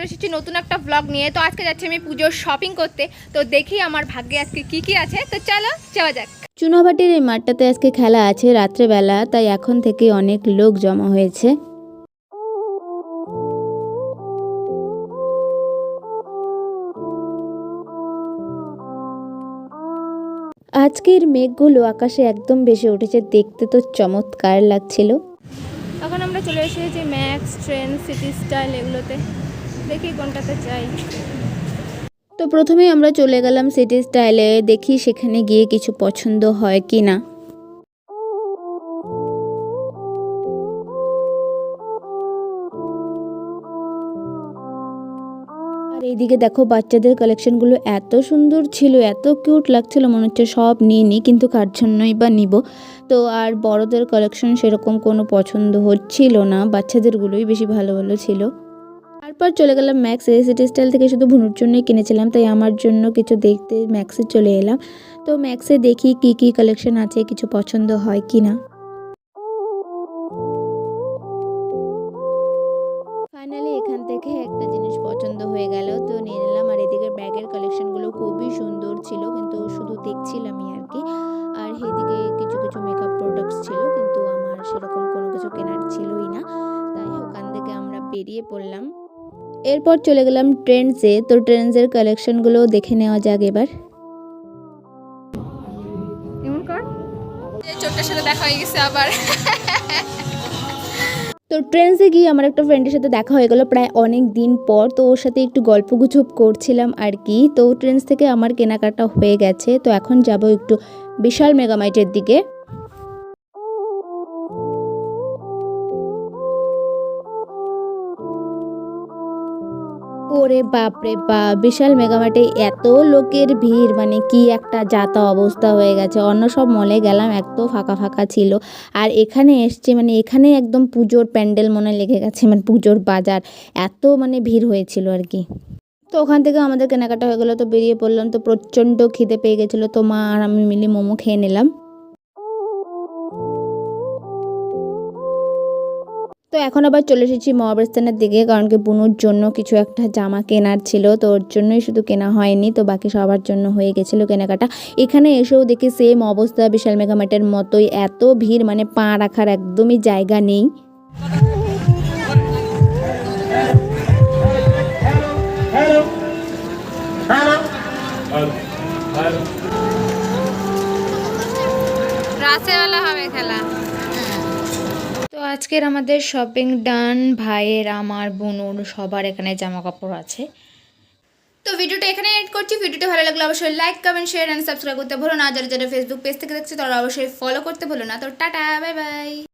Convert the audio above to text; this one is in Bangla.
চলে এসেছি নতুন একটা ব্লগ নিয়ে। তো আজকে যাচ্ছি আমি পুজোর শপিং করতে। তো দেখি আমার ভাগ্যে আজকে কি আছে। তো চলো যাওয়া যাক। চুনাভাটির এই মাঠটাতে আজকে খেলা আছে রাত্রেবেলা, তাই এখন থেকে অনেক লোক জমা হয়েছে। আজকের মেঘগুলো আকাশে একদম ভেসে উঠেছে, দেখতে তো চমৎকার লাগছিল। এখন আমরা চলে এসেছি ম্যাক্স, ট্রেন্ডস, সিটি স্টাইল এগুলোতে। দেখি কোনটাতে চাই। তো প্রথমেই আমরা চলে গেলাম সিটি স্টাইলে, দেখি সেখানে গিয়ে কিছু পছন্দ হয় কি না। আর এইদিকে দেখো বাচ্চাদের কালেকশনগুলো এত সুন্দর ছিল, এত কিউট লাগছিল, মনে হচ্ছে সব নিয়ে নিই, কিন্তু কার জন্যই বা নিব। তো আর বড়দের কালেকশন সেরকম কোনো পছন্দ হচ্ছিল না, বাচ্চাদেরগুলোই বেশি ভালো ভালো ছিল। তারপর চলে গেলাম ম্যাক্সে। সিটি স্টাইল থেকে শুধু ভুনুর জন্যই কিনেছিলাম, তাই আমার জন্য কিছু দেখতে ম্যাক্সে চলে এলাম। তো ম্যাক্সে দেখি কি কি কালেকশন আছে, কিছু পছন্দ হয় কি না। ফাইনালি এখান থেকে একটা জিনিস পছন্দ হয়ে গেল, তো নিয়ে নিলাম। আর এদিকে ব্যাগের কালেকশনগুলো খুবই সুন্দর ছিল, কিন্তু শুধু দেখছিলামই আর কি। আর এদিকে কিছু কিছু মেকআপ প্রোডাক্টস ছিল, কিন্তু আমার সেরকম কোনো কিছু কেনার ছিলই না, তাই ওখান থেকে আমরা বেরিয়ে পড়লাম। এরপর চলে গেলাম ট্রেন্ডসে। তো ট্রেন্ডসের কালেকশনগুলো দেখে নেওয়া যাক এবার। এমন কর, চোরটার সাথে দেখা হয়ে গেছে আবার। তো ট্রেন্ডসে গিয়ে আমার একটা ফ্রেন্ডের সাথে দেখা হয়ে গেল প্রায় অনেক দিন পর। তো ওর সাথে একটু গল্পগুজব করছিলাম আর কি। তো ট্রেন্ডস থেকে আমার কেনাকাটা হয়ে গেছে। তো এখন যাব একটু বিশাল মেগামার্টের দিকে। ওরে বাপ রে বাপ, বিশাল মেগামার্টে এত লোকের ভিড়, মানে কি একটা যাতা অবস্থা হয়ে গেছে। অন্য সব মলে গেলাম, এত ফাঁকা ফাঁকা ছিল, আর এখানে এসছে মানে এখানে একদম পুজোর প্যান্ডেল মনে লেগে গেছে, মানে পুজোর বাজার, এত মানে ভিড় হয়েছিল আর কি। তো ওখান থেকে আমাদের কেনাকাটা হয়ে গেলো, তো বেরিয়ে পড়লাম। তো প্রচণ্ড খিদে পেয়ে গেছিলো, তো মা আর আমি মিলে মোমো খেয়ে নিলাম। তো এখন আবার চলে এসেছি মহাবস্থানের দিকে, কারণ কি বুনুর জন্য কিছু একটা জামা কেনার ছিল, তো ওর জন্যই শুধু কেনা হয়নি, তো বাকি সবার জন্য হয়ে গেছিলো কেনাকাটা। এখানে এসেও দেখি সেম অবস্থা, বিশাল মেগামার্টের মতোই এত ভিড়, মানে পা রাখার একদমই জায়গা নেই। রাতেবেলা হবে খেলা। তো আজকের আমাদের শপিং ডান। ভাইয়ের, আমার, বোনুর সবার এখানে জামা কাপড় আছে। তো ভিডিওটা এখানে এড করছি। ভিডিওটা ভালো লাগলে অবশ্যই like, comment, share and subscribe করতে ভুলো না। যারা যারা ফেসবুক পেজ থেকে দেখছে তারা অবশ্যই ফলো করতে ভুলো না। তো টাটা, বাই বাই।